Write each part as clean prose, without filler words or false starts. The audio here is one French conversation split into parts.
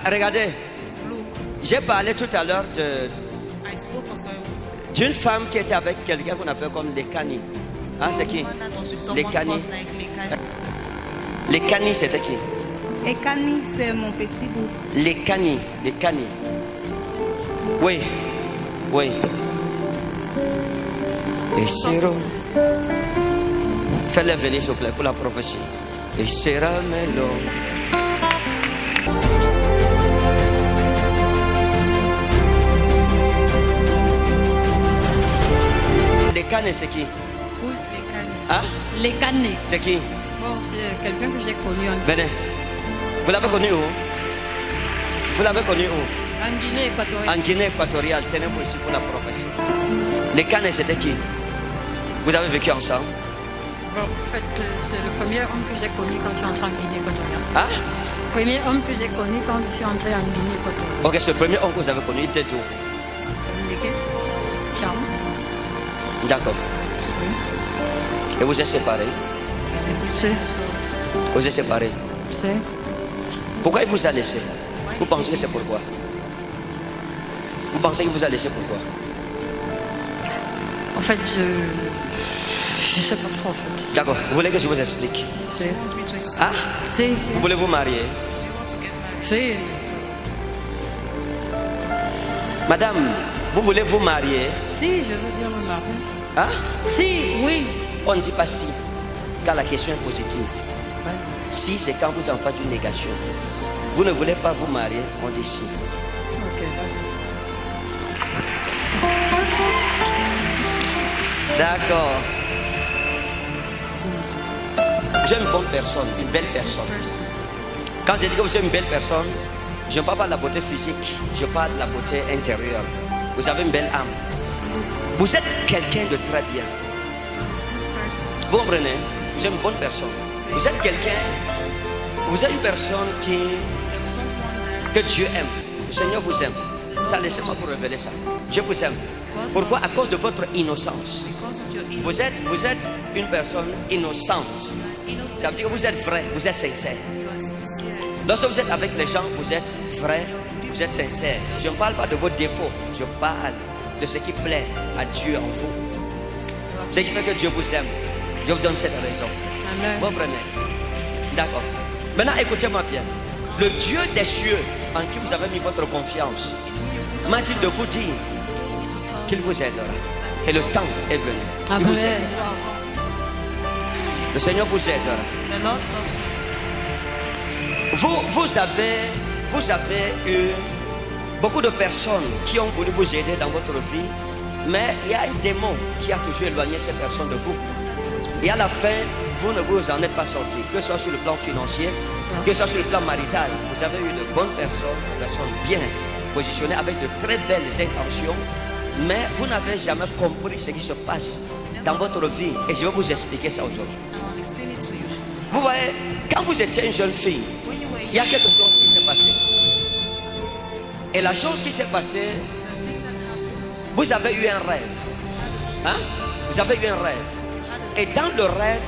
Regardez, j'ai parlé tout à l'heure d'une femme qui était avec quelqu'un qu'on appelle comme Lekani. Hein, c'est qui? Lekani. Lekani, c'était qui? Lekani, c'est mon petit bout. Lekani. Oui. Et Siro. Fais-le venir, s'il vous plaît, pour la prophétie. Et sera melo. Lekani, c'est qui? Où est Lekani? Hein? Lekani. C'est qui? Bon, c'est quelqu'un que j'ai connu en Venez. Vous l'avez connu où? Vous l'avez connu où? En Guinée équatoriale. En Guinée équatoriale. Tenez-vous ici pour la prophétie. Lekani, c'était qui? Vous avez vécu ensemble? Bon, en fait, c'est le premier homme que j'ai connu quand je suis entré en Guinée équatoriale. Hein? Premier homme que j'ai connu quand je suis entré en Guinée équatoriale. Ok, ce premier homme que vous avez connu, il était où? Tcham. D'accord. Et vous êtes séparés? C'est. Vous êtes séparés? C'est. Pourquoi il vous a laissé? Vous pensez que c'est pourquoi? Vous pensez qu'il vous a laissé pourquoi? En fait, je sais pas trop en fait. D'accord. Vous voulez que je vous explique? C'est. Hein? C'est. Vous voulez vous marier? C'est. Madame, vous voulez vous marier? Si, je veux bien me marier. Hein? Si, oui. On ne dit pas si, quand la question est positive. Ouais. Si, c'est quand vous en faites une négation. Vous ne voulez pas vous marier, on dit si. Ok. D'accord. Vous êtes une bonne personne, une belle personne. Quand je dis que vous êtes une belle personne, je ne parle pas de la beauté physique, je parle de la beauté intérieure. Vous avez une belle âme. Vous êtes quelqu'un de très bien. Vous comprenez? Vous êtes une bonne personne. Vous êtes quelqu'un, vous êtes une personne que Dieu aime. Le Seigneur vous aime. Ça, laissez-moi vous révéler ça. Je vous aime. Pourquoi? À cause de votre innocence. Vous êtes une personne innocente. Ça veut dire que vous êtes vrai, vous êtes sincère. Lorsque vous êtes avec les gens, vous êtes vrai, vous êtes sincère. Je ne parle pas de vos défauts, je parle de ce qui plaît à Dieu en vous. Ce qui fait que Dieu vous aime. Je vous donne cette raison. Vous comprenez? D'accord. Maintenant, écoutez-moi bien. Le Dieu des cieux en qui vous avez mis votre confiance m'a dit de vous dire qu'il vous aidera. Et le temps est venu. Il vous aidera. Le Seigneur vous aidera. Vous avez eu beaucoup de personnes qui ont voulu vous aider dans votre vie, mais il y a un démon qui a toujours éloigné ces personnes de vous. Et à la fin, vous ne vous en êtes pas sorti, que ce soit sur le plan financier, que ce soit sur le plan marital. Vous avez eu de bonnes personnes, des personnes bien positionnées avec de très belles intentions, mais vous n'avez jamais compris ce qui se passe dans votre vie. Et je vais vous expliquer ça aujourd'hui. Vous voyez, quand vous étiez une jeune fille, il y a quelque chose qui s'est passé. Et la chose qui s'est passée, vous avez eu un rêve. Hein? Vous avez eu un rêve. Et dans le rêve,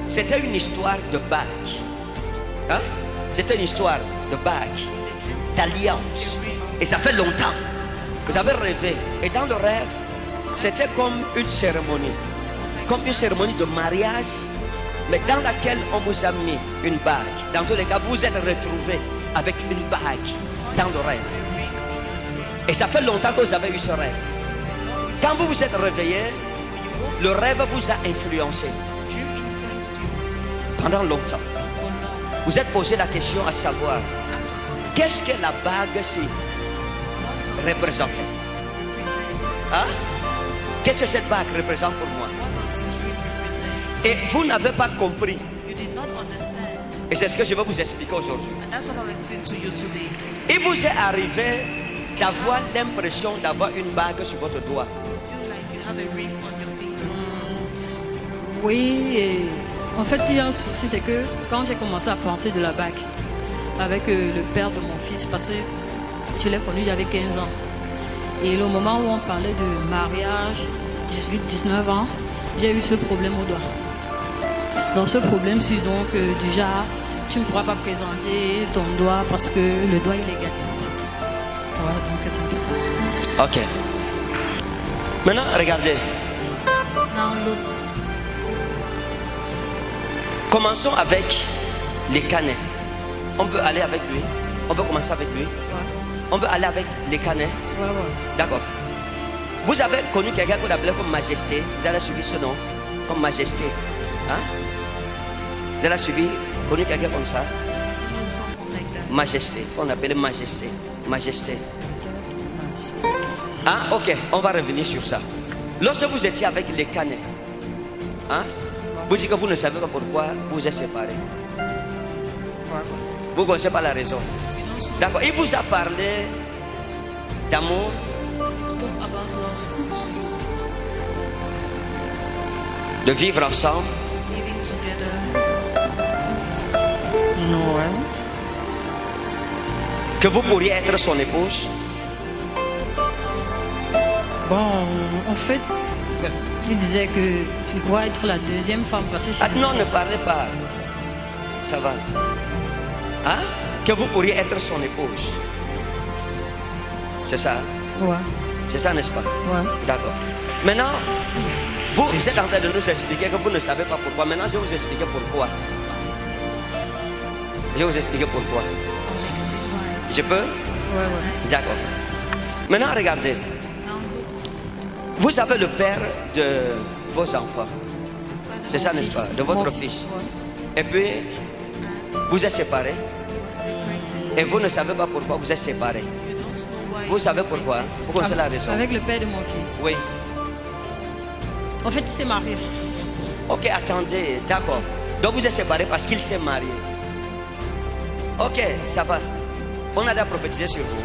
c'était une histoire de bague. Hein? C'était une histoire de bague, d'alliance. Et ça fait longtemps. Vous avez rêvé. Et dans le rêve, c'était comme une cérémonie. Comme une cérémonie de mariage, mais dans laquelle on vous a mis une bague. Dans tous les cas, vous êtes retrouvés avec une bague dans le rêve. Et ça fait longtemps que vous avez eu ce rêve. Quand vous vous êtes réveillé, le rêve vous a influencé. Pendant longtemps. Vous êtes posé la question à savoir, qu'est-ce que la bague-ci représentait? Hein? Qu'est-ce que cette bague représente pour moi? Et vous n'avez pas compris. Et c'est ce que je vais vous expliquer aujourd'hui. Il vous est arrivé d'avoir l'impression d'avoir une bague sur votre doigt. Oui, et en fait, il y a un souci, c'est que quand j'ai commencé à penser de la bague avec le père de mon fils, parce que je l'ai connu, j'avais 15 ans. Et le moment où on parlait de mariage, 18-19 ans, j'ai eu ce problème au doigt. Donc ce problème, c'est donc du genre, tu ne pourras pas présenter ton doigt parce que le doigt il est gâté. Voilà, donc c'est un peu ça. Ok. Maintenant, regardez. Now look. Commençons avec les canets. On peut aller avec lui. On peut commencer avec lui. Ouais. On peut aller avec les canets. Ouais. D'accord. Vous avez connu quelqu'un qu'on appelait comme Majesté. Vous avez suivi ce nom comme Majesté. Hein? Vous avez suivi, connu quelqu'un comme ça? Someone like that. Majesté. On appelait Majesté. Majesté. Ah, ok. On va revenir sur ça. Lorsque vous étiez avec les canets, hein? Vous dites que vous ne savez pas pourquoi vous êtes séparés. Vous ne connaissez pas la raison. D'accord. Il vous a parlé d'amour. We spoke about love, De vivre ensemble. living together. Ouais. Que vous pourriez être son épouse. Bon, en fait, il disait que tu dois être la deuxième femme parce que Ah non, ne parlez pas. Ça va. Hein? Que vous pourriez être son épouse. C'est ça? Ouais. C'est ça, n'est-ce pas? Ouais. D'accord. Maintenant, vous êtes en train de nous expliquer que vous ne savez pas pourquoi. Maintenant, je vais vous expliquer pourquoi. Je vais vous expliquer pourquoi. I'll explain why. Je peux? Ouais. D'accord. Maintenant, regardez. Now look. Vous avez le père de vos enfants. C'est ça, n'est-ce pas? De votre Mon fils. Ouais. Et puis, vous êtes séparés. Separated. Et vous ne savez pas pourquoi vous êtes séparés. You don't know why. Vous savez pourquoi? Vous connaissez la raison? Avec le père de mon fils. Oui. En fait, il s'est marié. Ok, attendez, d'accord. Donc vous êtes séparés parce qu'il s'est marié. Ok, ça va. On a déjà prophétisé sur vous.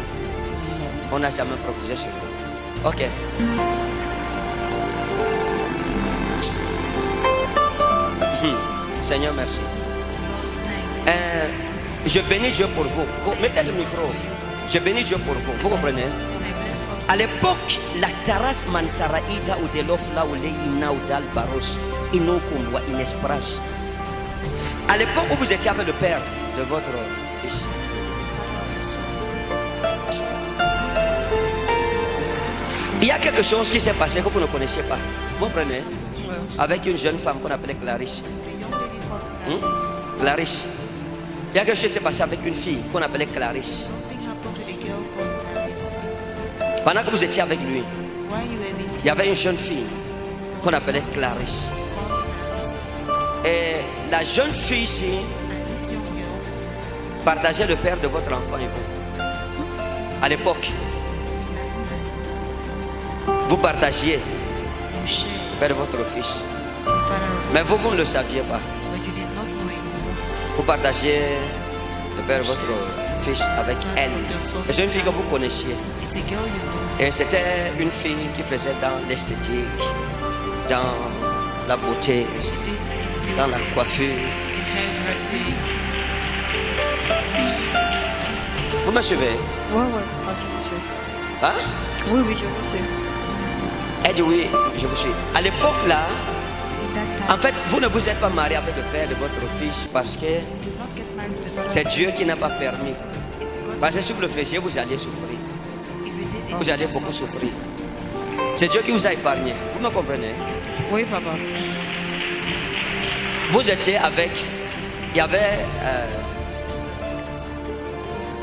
On n'a jamais prophétisé sur vous. Ok. Seigneur, merci. Lord, thanks. Je bénis Dieu pour vous. Mettez le micro. Je bénis Dieu pour vous. Vous comprenez? And I bless God À l'époque, la terrasse Mansaraïda ou de l'Ofla ou l'Eina ou d'Albaros, Inokum ou Inespras. À l'époque où vous étiez avec le père de votre fils, il y a quelque chose qui s'est passé que vous ne connaissiez pas. Vous comprenez? Avec une jeune femme qu'on appelait Clarisse. a young lady called Clarisse. Clarisse. Il y a quelque chose qui s'est passé avec une fille qu'on appelait Clarisse. Something happened to the girl called Clarisse. Pendant que vous étiez avec lui, While you were with il y avait une jeune fille qu'on appelait Clarisse. Clarisse. Et la jeune fille ici And this young girl, partageait le père de votre enfant et vous. À l'époque, vous partagiez you shared le père de votre fils. the father of Mais vous, vous ne le saviez pas. but you did not know it. Vous partagiez le père de votre fils avec elle. Et c'est une fille que vous connaissiez. It's a girl you know. Et c'était une fille qui faisait dans l'esthétique, dans la beauté, She did dans la in coiffure. hairdressing. Vous me suivez? Ouais. Ok, monsieur. Hein? Oui, je vous suis. Elle dit oui, je vous suis. À l'époque là, In that time, en fait, vous ne vous êtes pas marié avec le père de votre fils parce que you did not get married to the father. c'est Dieu qui n'a pas permis. It's God. Parce que si vous le faisiez, vous alliez souffrir. If you did it, Vous allez beaucoup souffrir. C'est Dieu qui vous a épargné. Vous me comprenez? Oui, papa. Vous étiez avec... Il y avait...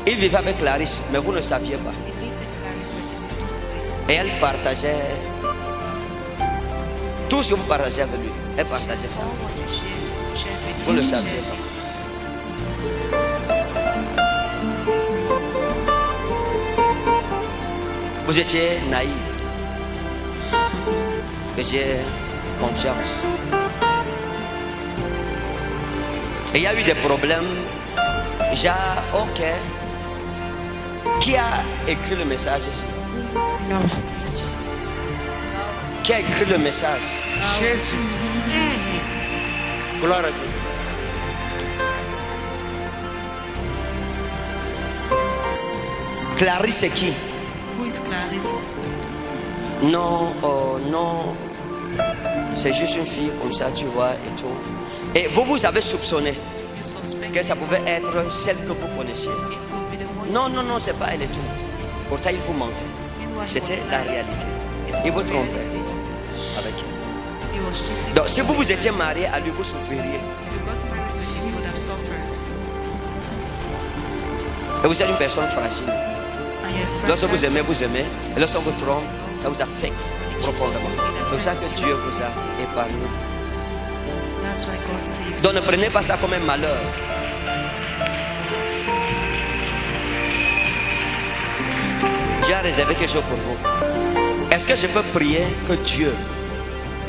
il vivait avec Clarisse, mais vous ne saviez pas. You lived with Clarisse, but you did not know it. Et elle partageait... Tout ce que vous partagez avec lui, elle partageait ça. All what you shared with Vous him, ne le you saviez shared. pas. Vous étiez naïf. Faisiez confiance. Et il y a eu des problèmes. Ok. Qui a écrit le message ici? Non. Qui a écrit le message? Jésus. Gloire à Dieu. Clarisse, c'est qui? Who is Clarisse? Non, oh non. C'est juste une fille comme ça, tu vois, et tout. Et vous avez soupçonné. You suspected. que ça pouvait être celle que vous connaissiez. It could be the one. Non, non, non, c'est pas elle et tout. Pourtant, il vous mentait. Meanwhile, he C'était was la lying. réalité. It Il was vous trompait reality. avec elle. He was cheating. Donc, si vous with vous her. étiez marié à lui, vous souffririez. If you got married with him, you would have suffered. Et vous êtes une personne fragile. And your friend Lorsque vous died aimez, because- vous aimez. Et lorsqu'on vous trompe, ça vous affecte profondément. C'est pour ça que Dieu vous a épargné. That's why God saved. Donc, ne prenez pas ça comme un malheur. Dieu a réservé quelque chose pour vous. Est-ce que je peux prier que Dieu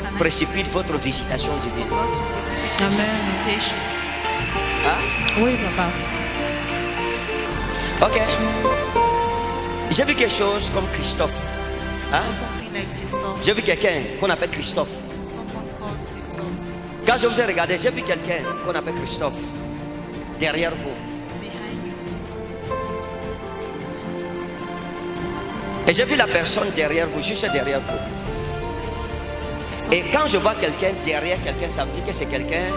Can I précipite votre visitation divine? God to precipitate your Amen. visitation? Hein? Oui, papa. Ok. J'ai vu quelque chose comme Christophe. Hein? Or something like Christophe. J'ai vu quelqu'un qu'on appelle Christophe. Someone called Christophe. Quand je vous ai regardé, j'ai vu quelqu'un qu'on appelle Christophe derrière vous. Behind you. Et j'ai vu la personne derrière vous, juste derrière vous. I saw Et quand je vois quelqu'un derrière quelqu'un, ça veut dire que c'est quelqu'un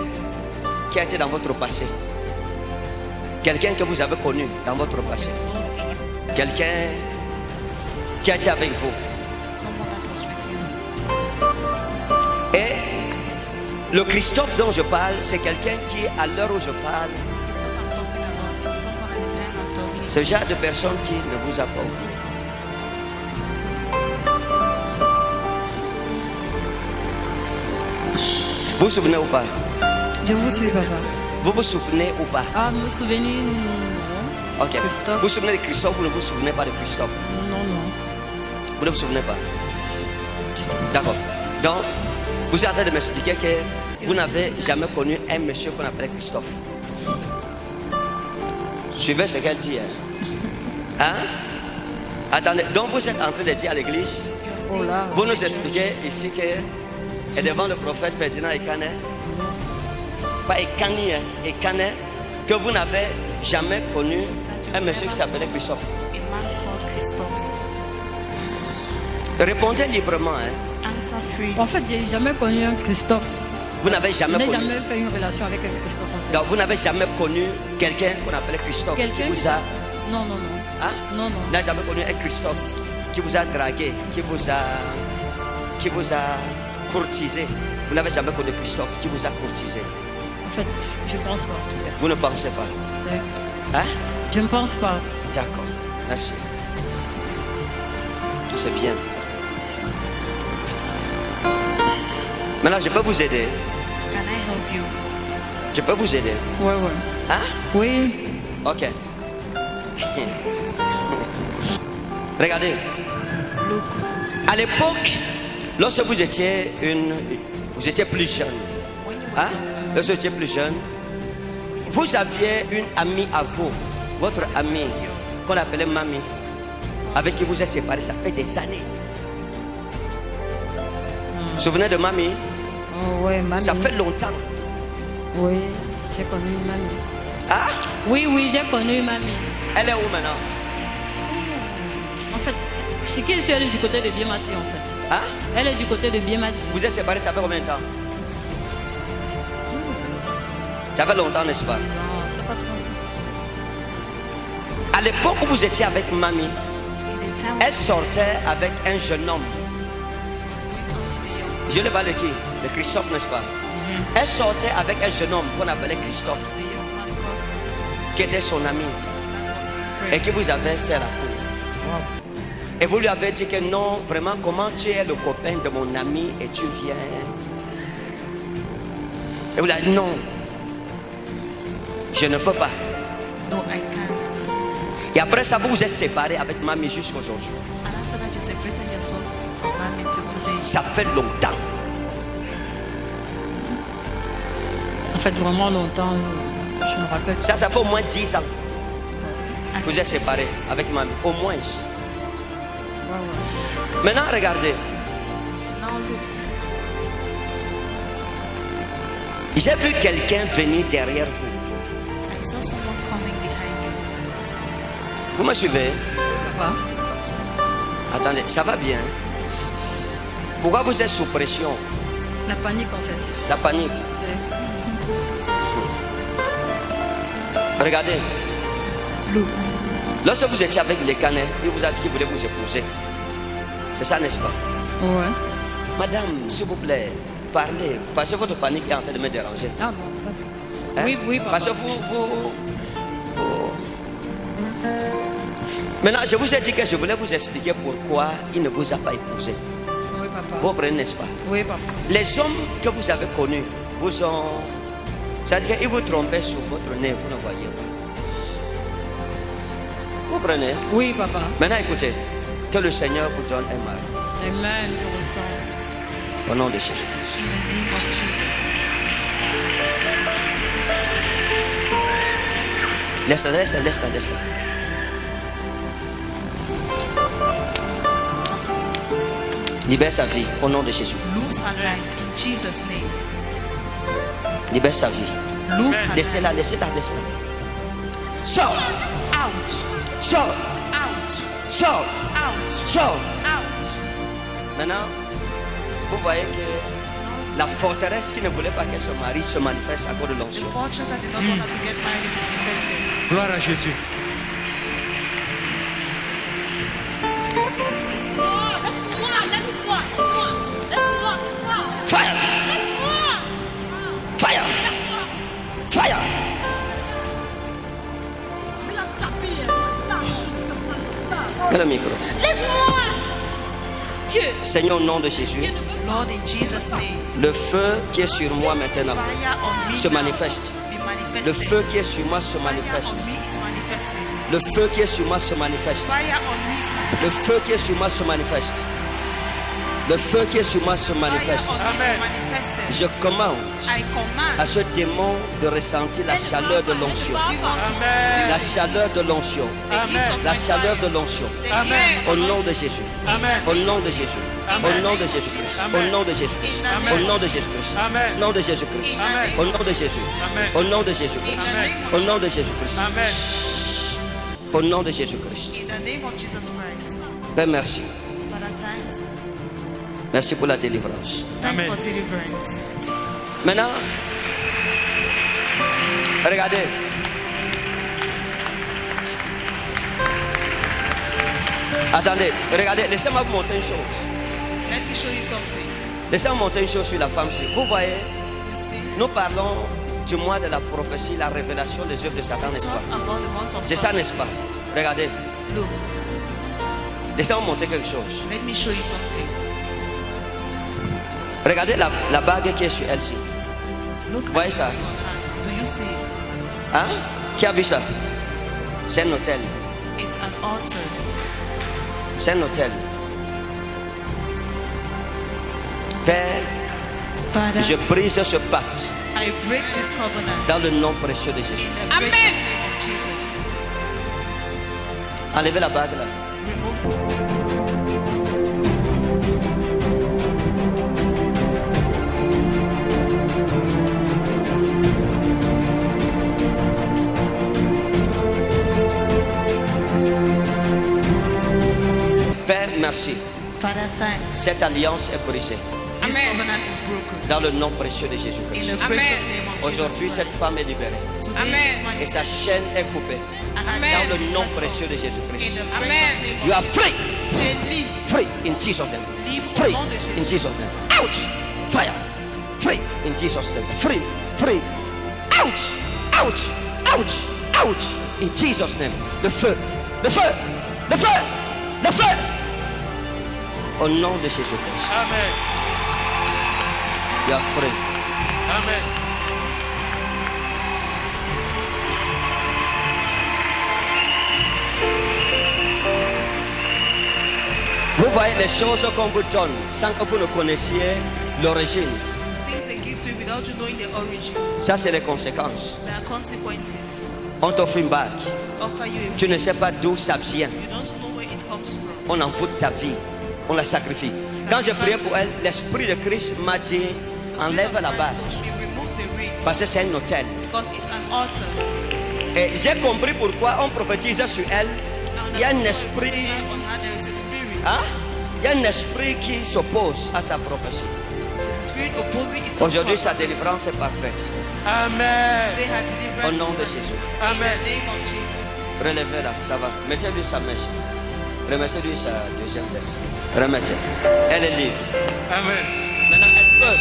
qui a été dans votre passé. Quelqu'un que vous avez connu dans votre passé. someone in you. Quelqu'un qui a été avec vous. Someone that was with you. Et le Christophe dont je parle, c'est quelqu'un qui, à l'heure où je parle, Christophe I'm talking about is someone at the time I'm talking. ce genre de personne qui ne vous a pas oublié. Vous vous souvenez ou pas? Je vous suis, papa. Vous vous souvenez ou pas? Ah, me souvenir, non. Ok. Christophe. Vous vous souvenez de Christophe ou ne vous souvenez pas de Christophe? Non, non. Vous ne vous souvenez pas? D'accord. Donc, vous êtes en train de m'expliquer que vous n'avez jamais connu un monsieur qu'on appelait Christophe. Suivez ce qu'elle dit. Hein? Attendez. Donc, vous êtes en train de dire à l'église, Oh là. vous nous expliquez ici que, et devant le prophète Ferdinand Ekane, pas Ekani, Ekane, que vous n'avez jamais connu un monsieur qui s'appelait Christophe. A man called Christophe. Répondez librement. Hein. Answer free. En fait, j'ai jamais connu un Christophe. Vous n'avez Je jamais n'ai connu. jamais fait une relation avec un Christophe. En fait. Donc, vous n'avez jamais connu quelqu'un qu'on appelait Christophe Quelqu'un qui vous qui- a. Non, non, non. Hein? Non, non. Vous n'avez jamais connu un Christophe qui vous a dragué, qui vous a courtisé. Vous n'avez jamais connu Christophe qui vous a courtisé. En fait, je pense pas. Vous ne pensez pas. C'est- Hein? Je ne pense pas. D'accord. Merci. C'est bien. Maintenant, je peux vous aider. Can I help you? Je peux vous aider. Ouais, ouais. Hein? Oui. Ok. Regardez. Look, À l'époque, lorsque vous étiez plus jeune, when you were hein? Lorsque vous étiez plus jeune, vous aviez une amie à vous, votre amie, qu'on appelait Mamie, avec qui vous êtes séparés, ça fait des années. Vous vous souvenez de Mamie? Oh, ouais, mamie. Ça fait longtemps. Oui, j'ai connu une mamie. Hein? Oui, oui, j'ai connu une mamie. Elle est où maintenant? En fait, c'est qui elle est du côté de Biemassi, en fait. Hein? Elle est du côté de Biemassi. Vous êtes séparés, ça fait combien de temps? Ça fait longtemps, n'est-ce pas? Non, c'est pas trop. À l'époque où vous étiez avec Mamie, in the time elle sortait avec un jeune homme. she was going on with the young, Je le parle de qui? De Christophe, n'est-ce pas? Elle sortait avec un jeune homme qu'on appelait Christophe, the young man called Christophe. qui était son ami That was a et friend. qui vous avait fait la cour. Et vous lui avez dit que non, vraiment, comment tu es le copain de mon ami et tu viens. Et vous lui avez dit non, je ne peux pas. No, I can't. Et après ça, vous vous êtes séparés avec Mamie jusqu'à aujourd'hui. And after that, you separated yourself from mommy till today. Ça fait longtemps. En fait, vraiment longtemps, je me rappelle. Ça fait au moins 10 ans And que vous êtes séparés avec Mamie. Au moins. Ouais, ouais. Maintenant, regardez. now look, J'ai vu quelqu'un venir derrière vous. I saw someone coming behind you. Vous me suivez? Papa. Attendez, ça va bien. Pourquoi vous êtes sous pression? La panique, en fait. La panique. C'est- Regardez. Look. Lorsque vous étiez avec les canets, il vous a dit qu'il voulait vous épouser. C'est ça, n'est-ce pas? Ouais. Madame, s'il vous plaît, parlez. Parce que votre panique est en train de me déranger. Ah bon. Hein? Oui, oui, papa. Parce que vous... Maintenant, je vous ai dit que je voulais vous expliquer pourquoi il ne vous a pas épousé. Oui, papa. Vous comprenez, n'est-ce pas? Oui, papa. Les hommes que vous avez connus vous ont... C'est-à-dire qu'ils vous trompaient sur votre nez, vous ne voyez pas. Vous comprenez? Oui, papa. Maintenant, écoutez, que le Seigneur vous donne un mari. Amen. Je reçois. Au nom de Jésus-Christ. In the name of Jesus. Laisse-la. Libère sa vie au nom de Jésus. Lose her life in Jesus' name. Libère sa vie. Lose her life. Laissez-la. Sors. Out. Sors. Out. Out. Maintenant, vous voyez que la forteresse qui ne voulait pas que son mari se manifeste à cause de The l'onction. fortress that did not want her to get married is manifested. Gloire à Jésus. Fire. Quel micro? Seigneur, au nom de Jésus, Lord, in Jesus' name. le feu qui est sur moi maintenant Fire on me se now. manifeste. Be manifested. Le feu qui est sur moi se Fire manifeste. on me is manifested. Le feu qui est sur moi se manifeste. Fire on me is manifested. Le feu qui est sur moi se manifeste. Le feu qui est sur moi se Fire manifeste. on me Amen. is manifested. Je commande I command à ce démon de ressentir la chaleur de l'onction. demon to Amen. La chaleur de l'onction. the heat of La my chaleur fire. de l'onction. The Amen. heat Au of nom my de Jésus. Amen. Au nom de Jésus. Au nom de Jésus-Christ. Au nom de Jésus-Christ. Au nom de Jésus-Christ. Amen. Au nom de Jésus-Christ. Amen. Au nom de Jésus. Amen. Au nom de Jésus-Christ. Amen. Au nom de Jésus-Christ. Amen. Au nom de Jésus-Christ. In the name of Jesus Christ. Père, merci. Father, thanks. Merci pour la délivrance. Thanks Amen. for deliverance. Maintenant, regardez. Attendez, regardez, laissez-moi vous montrer une chose. Let me show you something. Laissez-moi montrer une chose sur la femme-ci. Vous voyez, You see, nous parlons du mois de la prophétie, la révélation des œuvres de Satan, n'est-ce talk pas? about the months of C'est ça, n'est-ce pas? Regardez, Look, laissez-moi montrer quelque chose. let me show you something. Regardez la bague qui est sur elle-ci. Look at Voyez this ça? on your hand. Do you see? Hein? Qui a vu ça? C'est un hôtel. It's an altar. C'est un hôtel. Père, Father, je brise ce pacte I break this covenant dans le nom précieux de Jésus. in the precious name of Jesus. Enlevez la bague là. Remove Père, merci. Father, thanks. Cette alliance est brisée This covenant is broken dans le nom précieux de in Jésus-Christ. the precious name of Aujourd'hui, Jesus cette Christ. femme est libérée Today, this man et is sa chaîne est coupée and dans I le nom cut off précieux de in Jésus-Christ. the precious name You of are free, Say, leave. free in Jesus' name. Leave Free au nom de in Jésus. Jesus' name. Out, fire, free in Jesus' name. Free, free, out, out, out, out in Jesus' name. Le feu, le feu, le feu, le feu. Au nom de Jésus-Christ. Amen. You are free. Amen. Vous voyez les choses qu'on vous donne sans que vous ne connaissiez l'origine. Things they give to you without you knowing the origin. Ça, c'est les conséquences. There are consequences. On t'offre une bague. Offer you a Tu ne sais pas d'où ça vient. you don't know where it comes from. On en fout ta vie. On la sacrifie. Quand j'ai prié pour elle, l'Esprit de Christ m'a dit, The Spirit enlève of la Christ bague. told me, remove the ring Parce que c'est un hôtel. because it's an altar. Et j'ai compris pourquoi on prophétise sur elle. Il y a un esprit, On her, there is a spirit. hein? Il y a un esprit qui s'oppose à sa prophétie. There's a spirit opposing itself. Aujourd'hui, sa délivrance est parfaite. Amen. Today her deliverance Au nom is de perfect. Jésus. In Amen. the name of Jesus. Relevez-la, ça va. Mettez-lui sa mèche. Remettez-lui sa deuxième tête. Remettez. Elle est libre. Amen. Maintenant,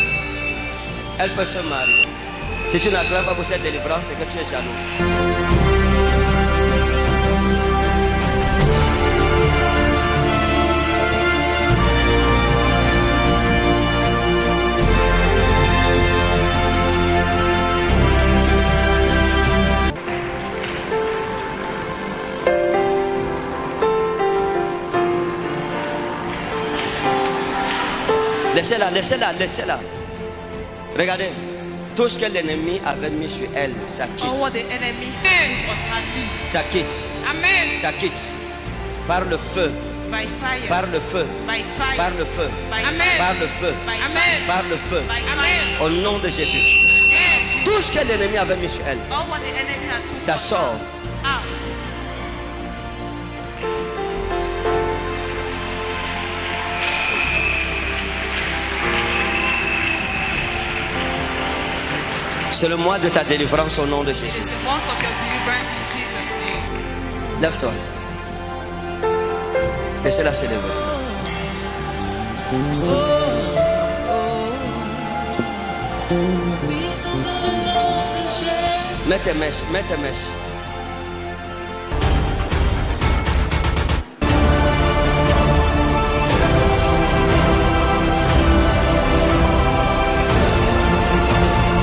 elle peut se marier. Si tu n'acclades pas pour cette délivrance, c'est que tu es jaloux. Laissez-la, laissez-la, laissez-la. Regardez, tout ce que l'ennemi avait mis sur elle, ça All quitte. what the enemy did on her knee. Ça quitte. Amen. Ça quitte. Par le feu. By fire. Par le feu. By fire. Par le feu. By Amen. fire. Par le feu. By Amen. fire. Par le feu. By Amen. fire. Au nom de Jésus. Amen. Tout ce que l'ennemi avait mis sur elle, All what the enemy had put ça on sort. her. Out. C'est le mois de ta délivrance au nom de It Jésus. is the month of your deliverance in Jesus' name. Lève-toi. Laissez-la se lever. Mets tes mèches, mets tes mèches.